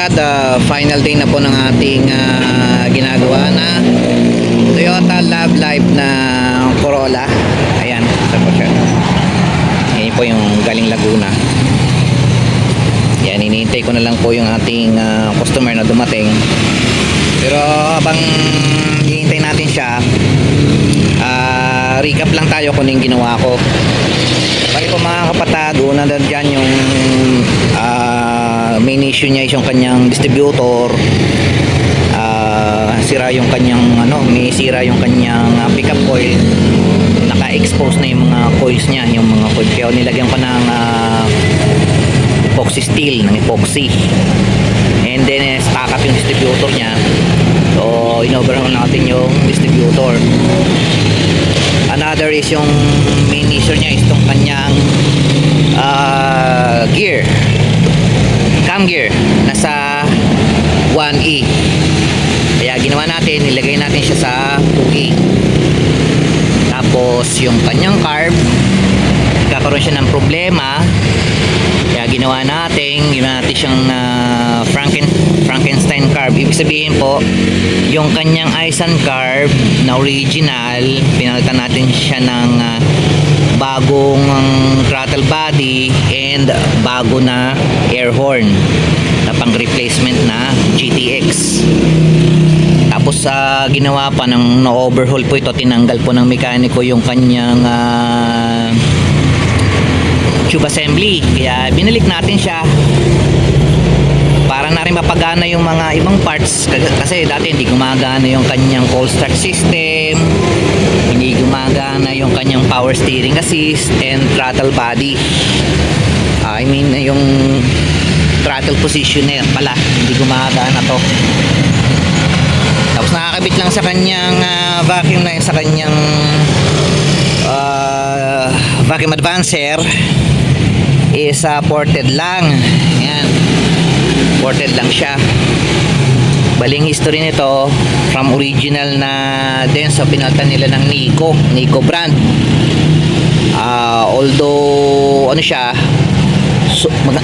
kapatid, final day na po ng ating ginagawa na Toyota Love Life na Corolla. Ayan, ito po siya. Ayan po yung galing Laguna. Yan, hinihintay ko na lang po yung ating customer na dumating. Pero habang hinihintay natin siya, recap lang tayo kung yung ginawa ko. Bali po mga kapatid, una na dyan yung main issue niya is yung kanyang distributor. Sira yung kanyang may sira yung kanyang pickup coil. Naka-expose na yung mga coils niya, yung mga coil. Kaya nilagyan ko ng epoxy steel, ng epoxy. And then stack up yung distributor niya. So in-overhaul natin yung distributor. Another is yung main issue niya is itong kanyang gear, cam gear, nasa 1E. Kaya ginawa natin, nilagay natin siya sa 2E. Tapos yung kanyang carb, kakaroon siya ng problema. Kaya ginawa natin siyang Frankenstein carb. Ibig sabihin po, yung kanyang Aisin carb na original, pinalitan natin siya ng bagong throttle body and bago na air horn na pang replacement na GTX. Tapos ginawa pa ng na-overhaul po ito, tinanggal po ng mekaniko yung kanyang tube assembly. Kaya binalik natin siya para na rin mapagana yung mga ibang parts, kasi dati hindi gumagana yung kanyang cold start system, hindi gumagana yung kanyang power steering assist and throttle body. I mean yung throttle positioner pala, hindi gumagana to. Tapos nakakabit lang sa kanyang vacuum line, sa kanyang vacuum advancer is ported lang. Ayan, ported lang siya. Baling history nito from original na Denso, pinalitan nila ng Nico brand. Although siya,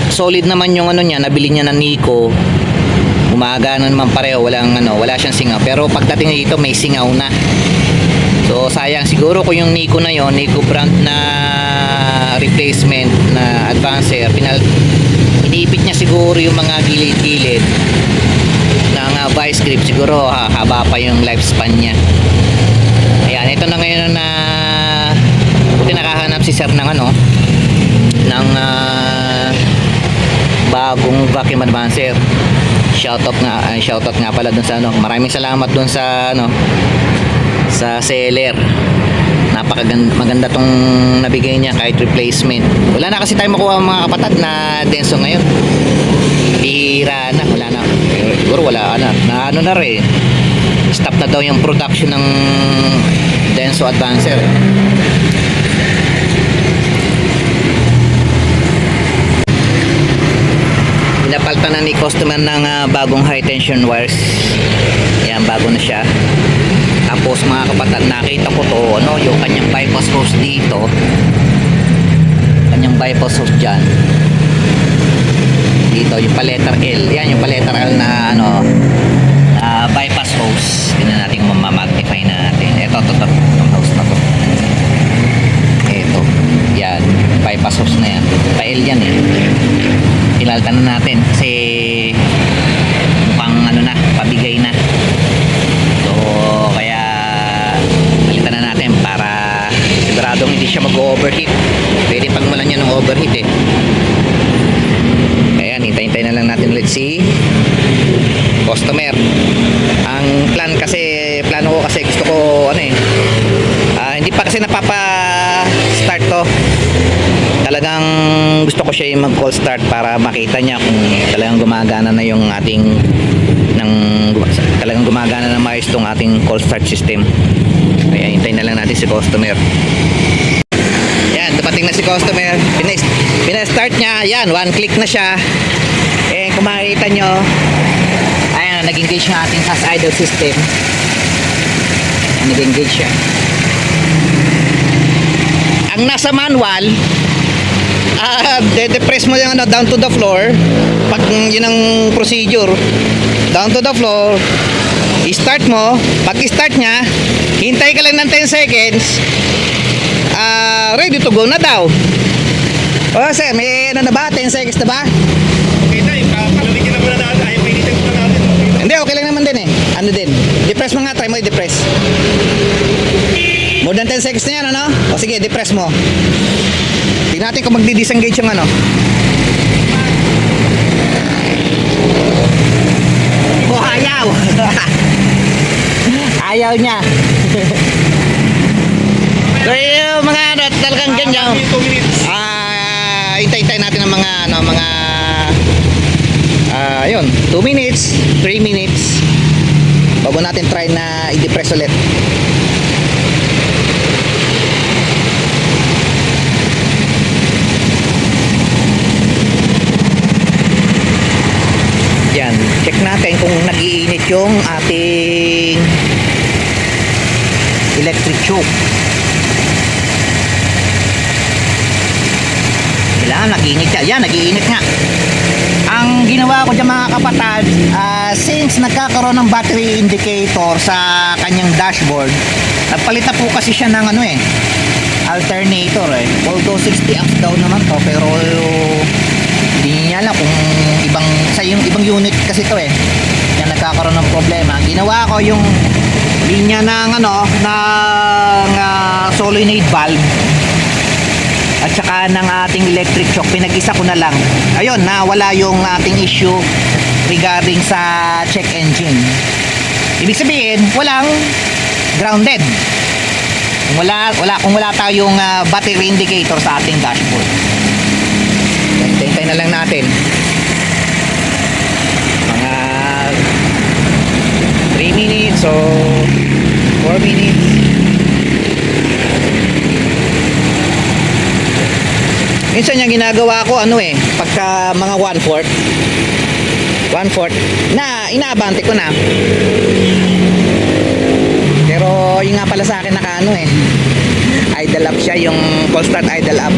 solid naman yung niya, nabili niya ng Nico, gumagana naman pareho, wala siyang singaw. Pero pagdating dito may singaw na. So sayang siguro kung yung Nico na yon, Nico brand na replacement na advancer, iniipit niya siguro yung mga gilid-gilid ng vice grip, siguro haba pa yung lifespan niya. Ayan, ito na ngayon na buti nakahanap si sir ng ng bagong vacuum advancer. Shoutout nga pala dun sa maraming salamat dun sa sa seller. Maganda tong nabigay niya kahit replacement. Wala na kasi tayo makuha mga kapatid na Denso ngayon. Bira na, wala na. Siguro wala na. Na rin. Stop na daw yung production ng Denso Advancer. Pinapalitan na ni customer ng bagong high tension wires. Yan, bago na siya. Tapos mga kapatid, nakita ko to, yung kanyang bypass hose dito. Kanyang bypass hose dyan. Dito, yung pa-letter L. Yan, yung pa-letter L na bypass hose. Tingnan natin kung mamagnify natin. Ito, itong hose na to. Ito. Yan, bypass hose na yan. Pa-L yan eh. Ilaltan na natin kasi mukhang pabigay na. So kaya palitan na natin para siguradong hindi siya mag-overheat. Pwede pagmulan niya ng overheat eh. Kaya hintay na lang natin ulit si customer. Ang plano ko kasi gusto ko hindi pa kasi napapa-start to. Talagang gusto ko siya yung mag-call start para makita niya kung talagang gumagana na yung talagang gumagana na maayos tong ating call start system. Kaya hintayin na lang natin si customer. Yan, dumating na si customer. Pina-start niya. Yan, one click na siya. Kung makikita nyo, ayan, nag-engage na ating fast idle system. Nag-engage siya. Ang nasa manual, de-depress mo yung ano, down to the floor. Pag yun ang procedure, down to the floor, i-start mo. Pag i-start niya, hintay ka lang ng 10 seconds. Ready to go na daw. O sir, may ano na ba? 10 seconds na ba? Okay na, papalamigin na muna natin. Ay, pinitin ko na natin. Okay na. Hindi, okay lang naman din eh. Ano din? Depress mo nga, try mo i-depress. More than 10 seconds na yan, ano? O sige, depress mo. Tingnan natin kung magdi-disengage yung ano. Oh, ayaw! Ayaw niya. So yung mga ano, talagang ganyan. 2 minutes. Hintay-hintay natin ang mga ano, mga ayun, 2 minutes, 3 minutes. Bago natin try na i-depress ulit. Yan, check natin kung nag-iinit yung ating electric choke. Kailangan nag-iinit siya. Yan, nag-iinit nga. Ang ginawa ko dyan mga kapatid, since nagkakaroon ng battery indicator sa kanyang dashboard, nagpalit na po kasi siya ng ano alternator Although 60 amps daw naman to, pero hindi niya alam kung yung ibang unit kasi to yan nagkakaroon ng problema. Ginawa ko yung linya ng ano, ng solenoid valve at saka ng ating electric choke, pinag-isa ko na lang. Ayun, nawala yung ating issue regarding sa check engine. Ibig sabihin, walang grounded. Kung wala tayong battery indicator sa ating dashboard. Hintay na lang natin. Mga 3 minutes o 4 minutes. Minsan yung ginagawa ko pagka mga 1/4 na inaabante ko na. Pero yung nga pala sa akin naka idle up siya, yung call start idle up.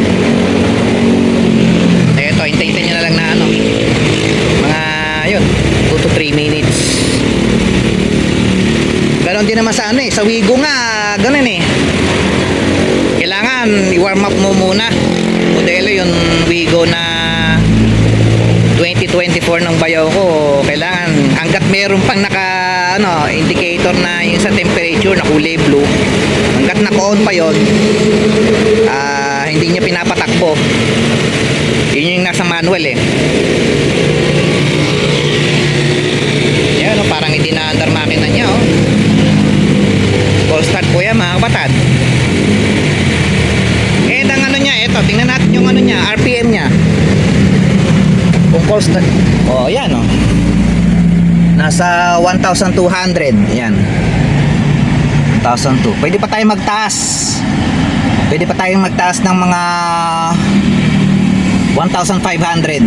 Eto, hintayin nyo na lang na mga yun 2 to 3 minutes. Ganon din naman sa sa Wigo nga ganon kailangan i-warm up mo muna. Modelo yung Wigo na 2024 ng bayaw ko, kailangan hanggat meron pang naka indicator na yung sa temperature na kulay blue, hanggat naka-on pa yon, hindi niya pinapatakbo. Yun yung nasa manual yan parang hindi na under makina niya full start po yan mga kapatid. Ang niya, eto, tingnan natin yung niya, RPM niya. Kung full start, yan nasa 1,200, yan 1,200. Pwede pa tayong magtaas ng mga 1,500.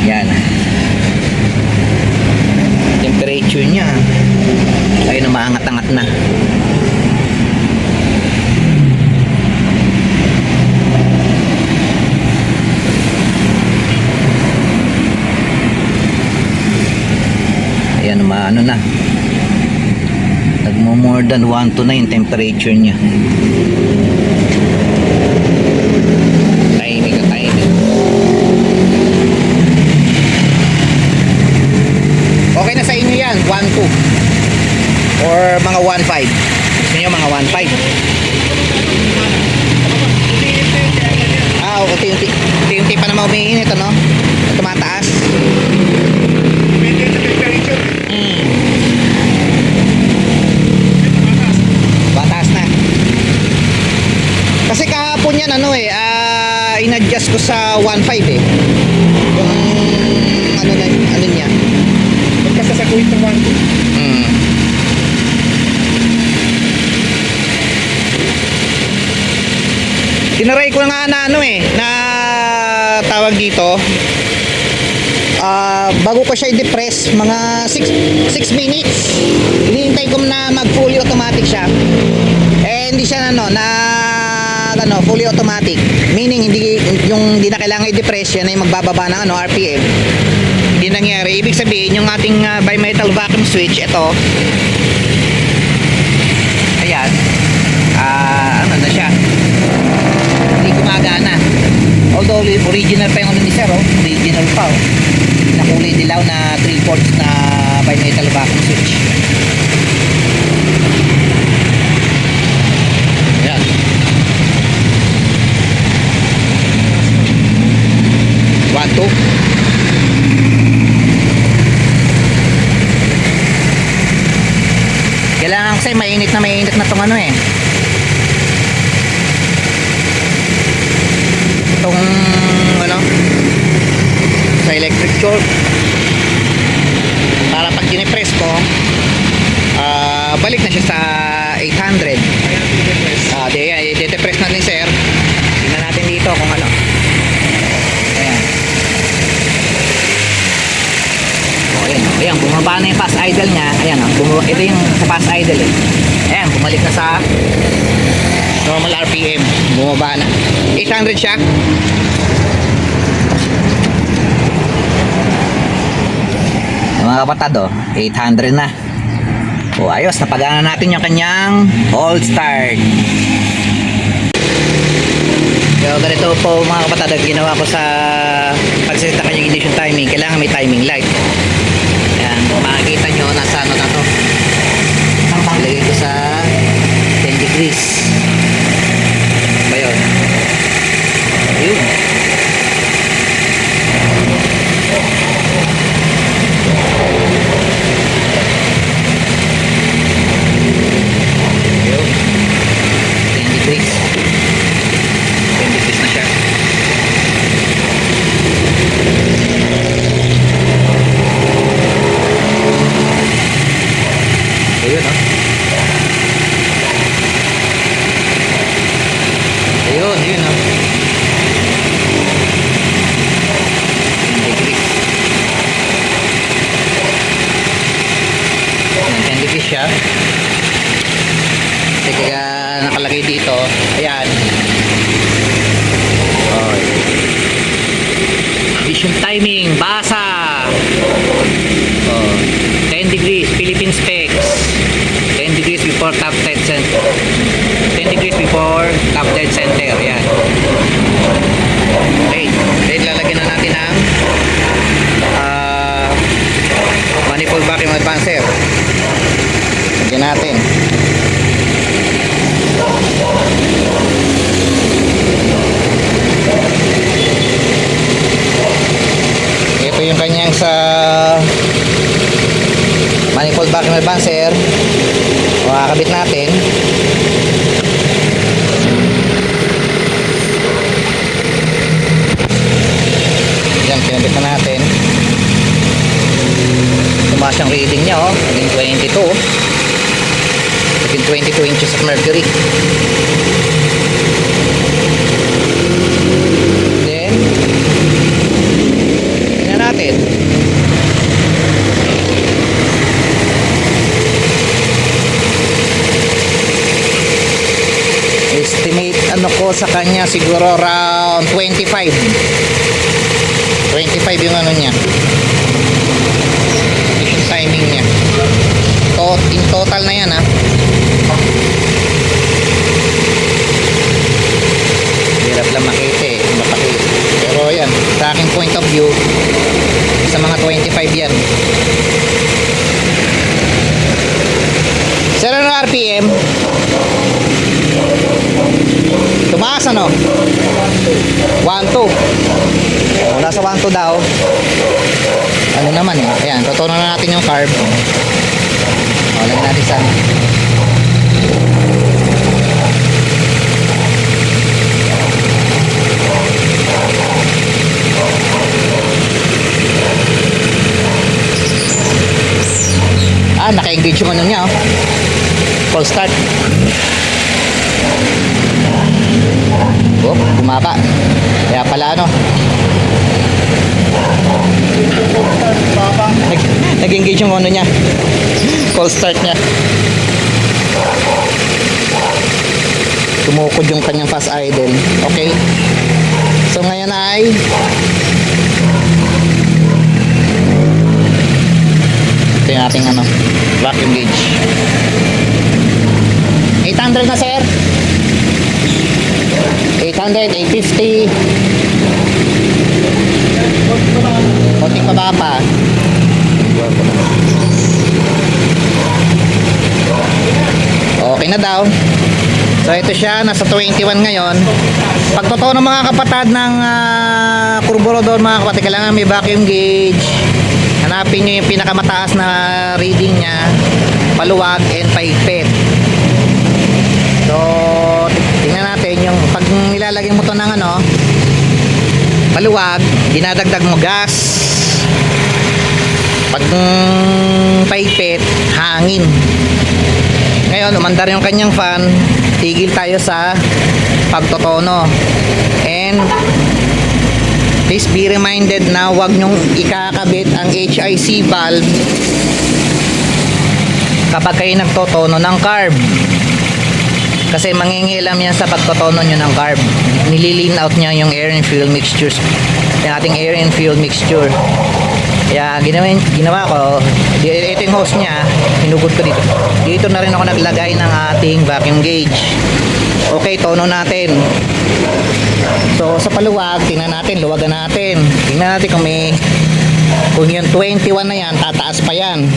Yan temperature niya ay maangat-angat na. Ayan, na nagmo more than 1 to 9 temperature niya. Timing. Okay na sa inyo yan, 1-2 or mga 1-5. Gusto nyo mga 1-5? Unti-unti pa naman umiinit tumataas. Depende sa temperature. Bataas na. Kasi kahapon yan in-adjust ko sa 1.5 yung niya. Pagkasasaguhin sa 1. Tinaray ko nga na na tawag dito, bago ko siya i-depress mga 6 minutes, hinihintay ko na mag fully automatic siya, hindi siya pag ano, fully automatic, meaning hindi na kailangan i-depress yan ay magbababa ng ano, RPM. Hindi nangyari. Ibig sabihin yung ating bimetal vacuum switch, ito. Ayan. Ano na siya? Hindi gumagana. Although original pa yung ano ni Sir, oh. Original pa, oh. Nakulay dilaw na 3/4 na bimetal vacuum switch. Ayan. One, two. Kailangan kasi mainit na tong ano eh. Itong ano sa electric short. Para pag dinipress ko, balik na siya sa 800. I-depress natin, sir. Tingnan natin dito kung ano. Ayan. Ayan, bumaba na yung fast idle niya. Ayan, ito yung sa fast idle eh. Ayan, bumalik na sa normal RPM. Bumaba na. 800 siya. Mga kapatid, 800 na. Ayos, napagana natin yung kanyang hold start. So, ganito po mga kapatid, ginawa ko sa pag-set ng kanyang ignition timing. Kailangan may timing light. Ayan, makikita nyo nasa ano na to. Lagay ko sa 10 degrees. Ba yun? Ayun. Ayun. 10 degrees. 10 degrees na siya. Ayun, oh. Ayun, yun, oh. 10 degrees. Ayan, 10 degrees siya. Kasi kaya nakalagay dito, ayan. Oh. Vision timing, basa. Oh. 10 degrees, Philippine specs. 10 degrees before top dead center. 10 degrees before top dead center. Yan. Okay. Then lalagyan na natin ang manifold vacuum advancer. Lagyan natin. Ito yung kanyang sa manifold vacuum advancer. Makakabit natin. Yan, kinabit na natin. Tumaas yung reading niya, oh. Naging 22. Naging 22 inches of mercury. Then tingnan natin. Estimate ano ko sa kanya siguro around 25 yung ano niya, yung timing niya. In total na yan, ha. Hirap lang makita eh, mapakita. Pero yan, sa aking point of view, sa mga 25 yan. Sir, ano RPM? Tumaas ano? 1-2. Nasa 1-2 daw. Ano naman eh. Ayan, tutunan na natin yung carb. Lagyan natin sa naka-engage yung ano niya, oh. Full start. Oh, bumaba. Kaya pala ano, nag-engage yung ano niya, full start niya. tumukod yung kanyang fast idle. Okay. So ngayon ay ito yung ating ano, vacuum gauge. 800 na sir. 800, 850. Konting pababa pa. Okay na daw. So ito siya, nasa 21 ngayon. Pag totoo ng mga kapatid ng carburetor mga kapatid, kailangan may vacuum gauge. Hanapin nyo yung pinakamataas na reading nya, paluwag and paigpit. So tingnan natin yung pag nilalagay mo to ng ano, paluwag, dinadagdag mo gas. Pag paigpit, hangin. Ngayon, umandar yung kanyang fan, tigil tayo sa pagtotono. And please be reminded na huwag nyong ikakabit ang HIC valve kapag kayo nagtotono ng carb. Kasi mangingilam yan sa pagtotono nyo ng carb. Nililin out niya yung air and fuel mixtures. Yung ating air and fuel mixture. Kaya ginawa ko, ito yung hose niya, hinugod ko dito. Dito na rin ako naglagay ng ating vacuum gauge. Okay, tono natin. So sa paluwag, tingnan natin, luwagan natin. Tingnan natin kung yung 21 na yan, tataas pa yan.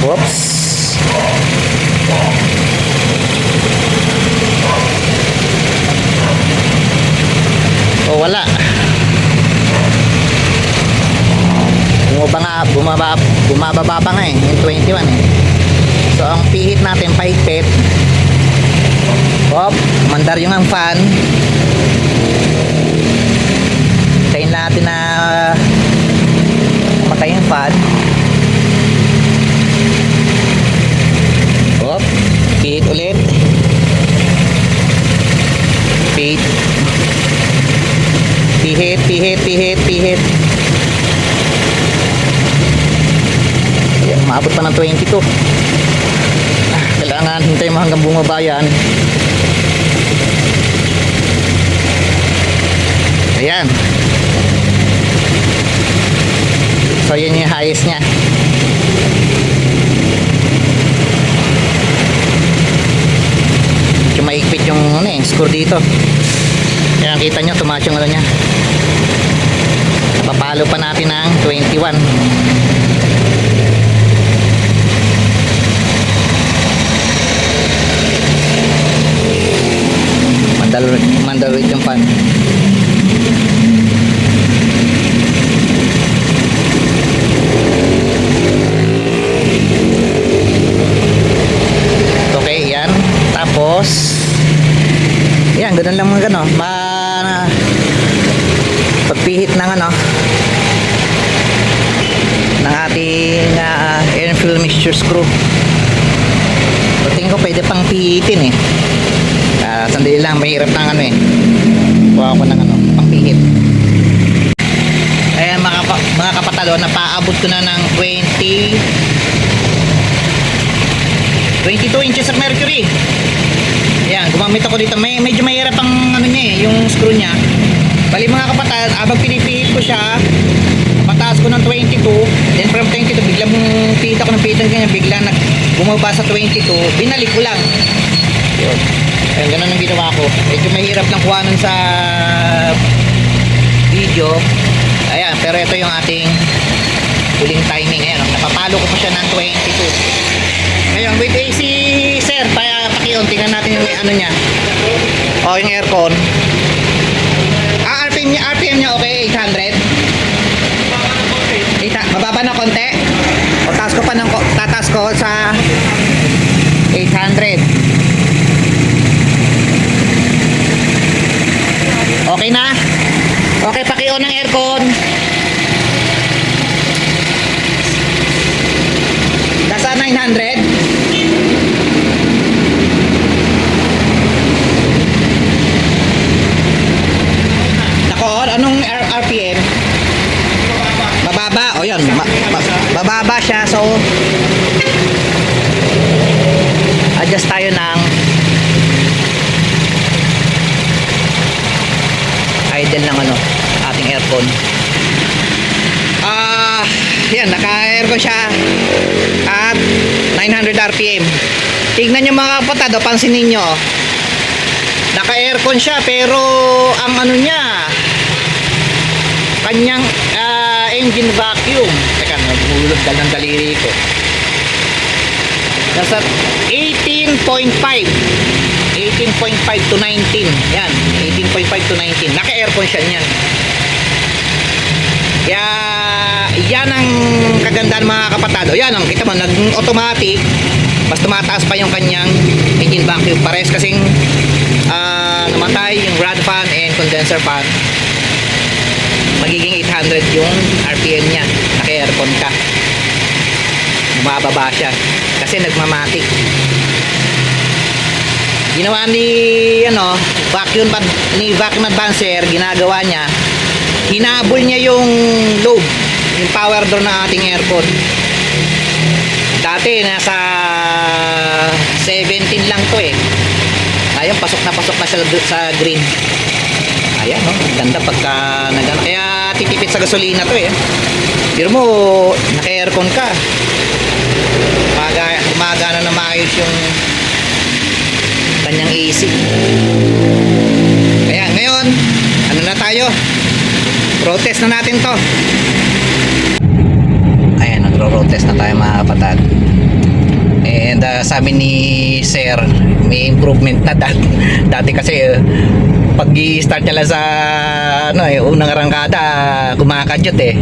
Whoops. O wala. Bumababa pa nga eh, yung 21 eh. So ang pihit natin paigpit. Hop, mandar yung ang fan. Hintayin natin na matay yung fan. Hop, pihit ulit. Pihit. Pihit. Ayan, maabot pa ng 22. Kailangan hintayin mo hanggang bumaba yan. Ayan. So yan yung highest nya. Medyo maigpit yung score dito. Kaya kita nyo, tumaas yung ano nya. Papalo pa natin ng 21. Mandalwit yung fan. Okay, yan. Tapos yan, ganun lang mga gano. Pagpihit ng ano ng ating air and fuel mixture screw. So, tingin ko pwede pang pihitin eh. Sandali lang, mahirap ng ano eh. Kuha ko ng ano, pang pihit. Ayan mga kapatalo, napaabot ko na ng 22 inches of mercury. Ayan, gumamit ako dito. Medyo mahirap ang ano niya eh, yung screw niya. Bali mga kapatid, abang pinipihit ko siya, mataas ko ng 22, then from 22, biglang pihit ako ng pihitan ganyan, biglang bumaba sa 22, binalik ko lang. Yun. Ayan, ganun ang ginawa ko. Medyo mahirap lang kuha nun sa video. Ayan, pero ito yung ating huling timing. Ayan, napapalo ko pa siya ng 22. Ngayon, with AC, sir, pakion, tingnan natin yung ano niya. O, yung aircon. RPM niya okay, 800. Mababa na konti. O tataas ko sa 800. Okay na? Okay, paki-on ng aircon. Nasa 900. Anong RPM? Mababa. O yun, mababa siya. So mag-adjust tayo ng idle ng ano, ating aircon. Yan, naka-aircon siya at 900 RPM. Tignan nyo mga kapatid, pansinin nyo, naka-aircon siya pero ang ano niya, kanyang engine vacuum, teka, nagulog dal ng daliri ko, nasa 18.5 to 19. Yan, 18.5 to 19. Naka-aircon siya niyan. Kaya yan ang kagandahan mga kapatado. Yan, ang kita mo, nag-automatic, mas tumataas pa yung kanyang engine vacuum. Pares kasing namatay yung rod fan and condenser fan. Magiging 800 yung RPM niya. Naka-aircon ka. Bumababa siya kasi nagmamatic. Ginawa ni vacuum advancer, ginagawa niya, hinabol niya yung load, yung power door ng ating aircon. Dati nasa 17 lang to eh. Ayun, pasok na sa green. Ayan, no? Ganda pagka nagano. Kaya titipid sa gasolina to eh. Pero mo, naka-aircon ka. Gumagana na maayos yung kanyang AC. Kaya ngayon, ano na tayo? Protest na natin to. Ayan, nagro-protest na tayo mga kapatid. And sabi ni Sir, may improvement na dati kasi pag i-start niya lang sa unang arangkada, kumakadyot eh.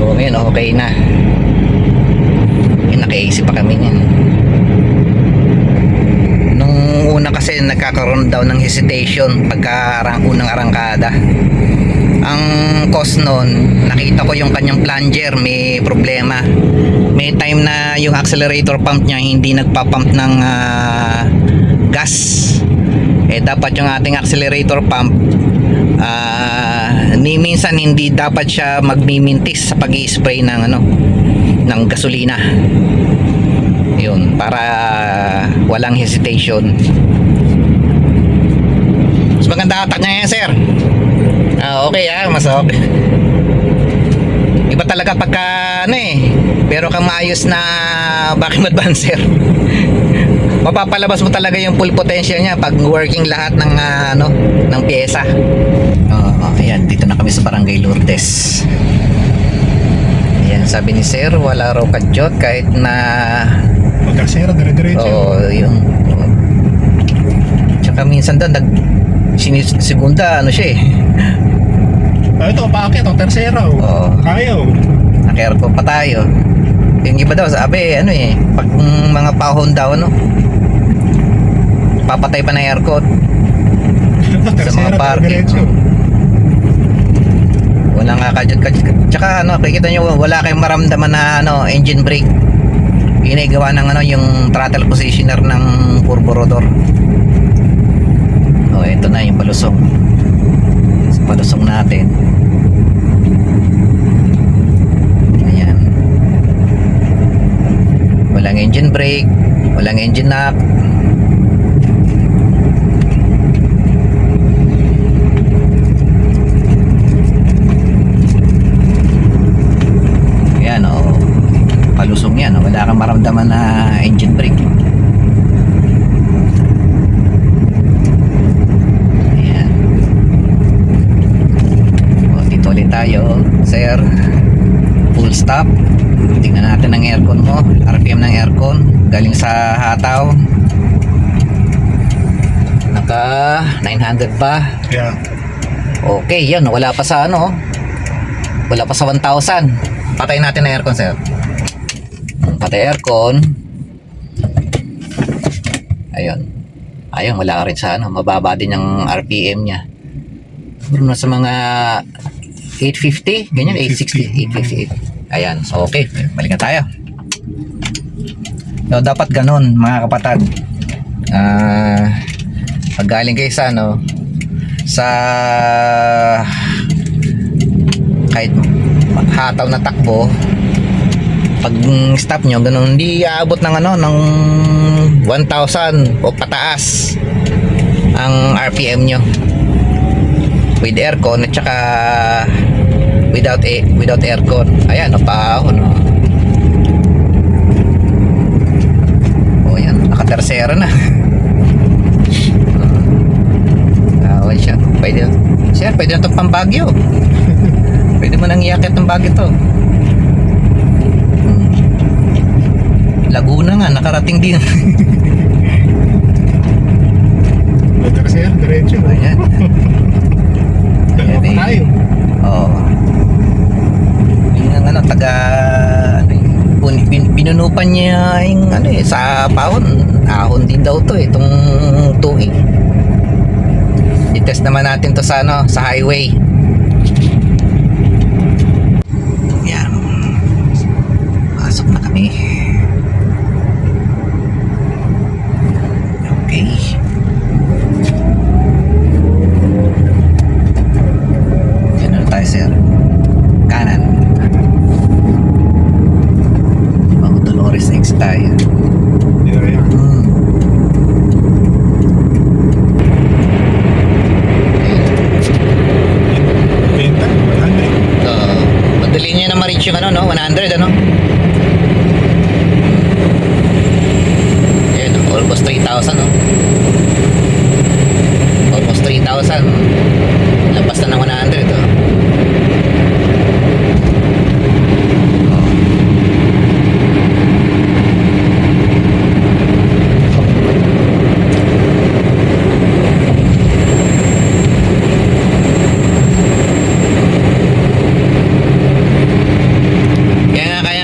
So ngayon okay na. Naka-AC pa kami niyan. Nung una kasi nagkakaroon daw ng hesitation pagka unang arangkada. Ang cause nun, nakita ko yung kanyang plunger may problema. May time na yung accelerator pump niya hindi nagpa-pump ng gas. Dapat yung ating accelerator pump minsan hindi dapat siya magmimintis sa pag-i-spray ng ng gasolina. Yun, para walang hesitation. Mas maganda atak niya yan, sir. Okay mas okay. Iba talaga pagka pero kang maayos na vacuum advancer. Mapapalabas mo talaga yung full potential niya pag working lahat ng ng pyesa. Ayan, dito na kami sa Barangay Lourdes. Ayan, sabi ni Sir, wala raw kadyot kahit na Magkasera, dire-diretso. yun. Tsaka minsan doon segunda siya eh. Ito, paakit, tersera. Ayaw. Naka-aircon pa tayo. Yung iba daw sabi pag mga pahon daw papatay pa na aircon sa mga parking. Wala nga kadyot. Tsaka kikita nyo wala kayong maramdaman na engine brake. Ginagawa ng yung throttle positioner ng carburetor. Ito na yung palusong. Palusong natin. Ayan. Walang engine brake, walang engine knock. Ayan palusong yan, wala kang maramdaman na engine brake. Ayan. Dito ulit tayo, sir. Full stop. Tingnan natin ang aircon mo, RPM ng aircon galing sa hataw. Naka 900 pa. Yeah. Okay, yan, wala pa sa wala pa sa 1,000. Patay natin ang aircon, sir. Patay aircon. Ayun, wala rin sa mababa din yung RPM niya. Nasa mga 850, ganyan, 860, 858. Ayan, so okay, balik na tayo. So, dapat ganun mga kapatid. Pag galing kayo sa kahit hataw na takbo, pag stop nyo, ganun, hindi aabot ng ano, ng 1,000 o pataas ang RPM nyo with aircon at saka without aircon. Ayan, paahon, no? O yan, naka-tercera na. Okay siya. Pwede na itong pambagyo. Pwede mo nang iakit ng bagyo to. Laguna nga, nakarating din. Motor siya, diretso. Ayan. Dalawa pa tayo. Oo. Yung ano, taga ano, pinunupan niya yung ano sa ahon din daw to itong tuig. I-test naman natin to sa ano, sa highway. Yan. Pasok na kami. Okay. Yan na tayo, sir. Kanan. Bago Dolores X tayo. Yeah. Benta, 100. Madali niya na ma-reach yung ano, no? 100, ano? Ayan, almost 3,000, no? Almost 3,000. Lampas na ng 100, oh.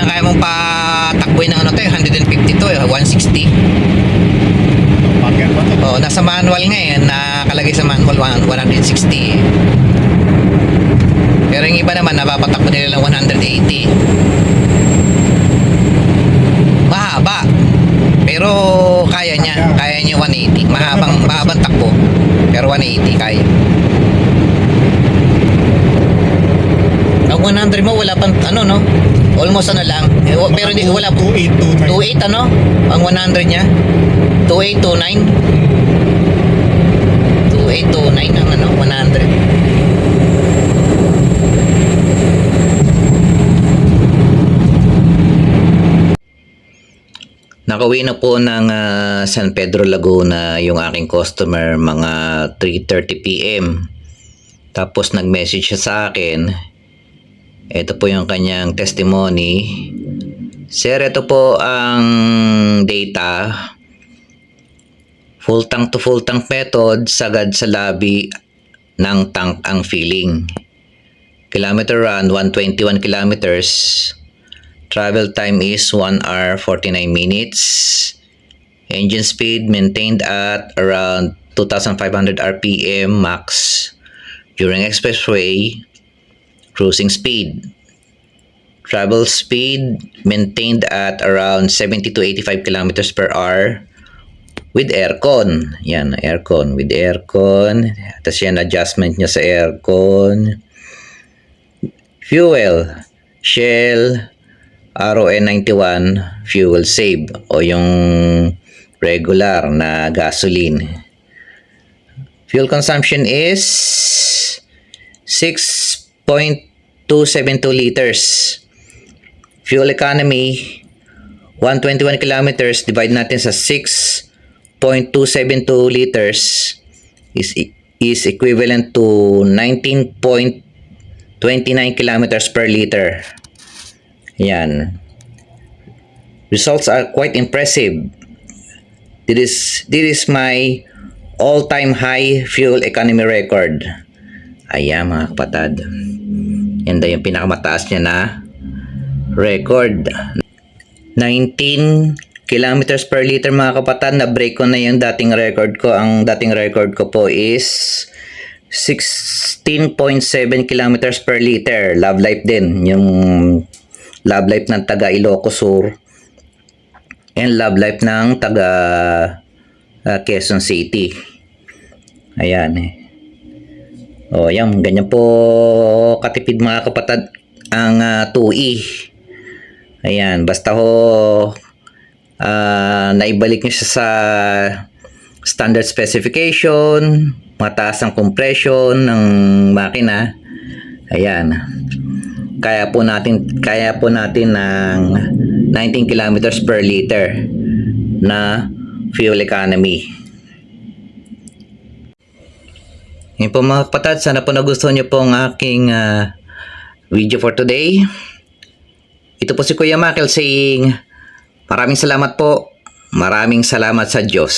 Kaya mong patakboy ng ano to, 150 to, 160. Market pa to. Oh, nasa manual nga yan, nakalagay sa manual 160. Pero yung iba naman napapatakbo nila ng 180. Mahaba. Pero kaya niya 180. Mahabang takbo. Pero 180 kaya. Ang 100 mo wala pang ano, no? Almost ano lang. Pero hindi wala 2829. 28 ano? Ang 100 niya. 2829. 2829 ang ano, 100. Nakauwi na po ng San Pedro Laguna yung aking customer mga 3:30 PM. Tapos nag-message siya sa akin. Ito po yung kanyang testimony. Sir, ito po ang data. Full tank to full tank method, sagad sa labi ng tank ang filling. Kilometer run, 121 kilometers. Travel time is 1 hour 49 minutes. Engine speed maintained at around 2,500 RPM max during expressway. Cruising speed. Travel speed maintained at around 70 to 85 kilometers per hour with aircon. Yan, aircon. With aircon. Tapos yan, adjustment niya sa aircon. Fuel. Shell RON91 fuel save o yung regular na gasoline. Fuel consumption is 6.272 liters. Fuel economy 121 kilometers divide natin sa 6.272 liters is equivalent to 19.29 kilometers per liter. Yan. Results are quite impressive. This is my all-time high fuel economy record. Ayan mga kapatid. Yan daw yung pinakamataas niya na record. 19 kilometers per liter mga kapatid. Na-break ko na yung dating record ko. Ang dating record ko po is 16.7 kilometers per liter. Love life din. Yung love life ng taga Ilocos Sur and love life ng taga Quezon City. Ayan eh. O yan, ganyan po katipid mga kapatid ang 2E. Ayan, basta ho naibalik nyo siya sa standard specification, mataas ang compression ng makina. Ayan. Kaya po natin ng 19 kilometers per liter na fuel economy. Yun po mga kapatid, sana po nagustuhan niyo po ang aking video for today. Ito po si Kuya Makel saying, maraming salamat po. Maraming salamat sa Diyos.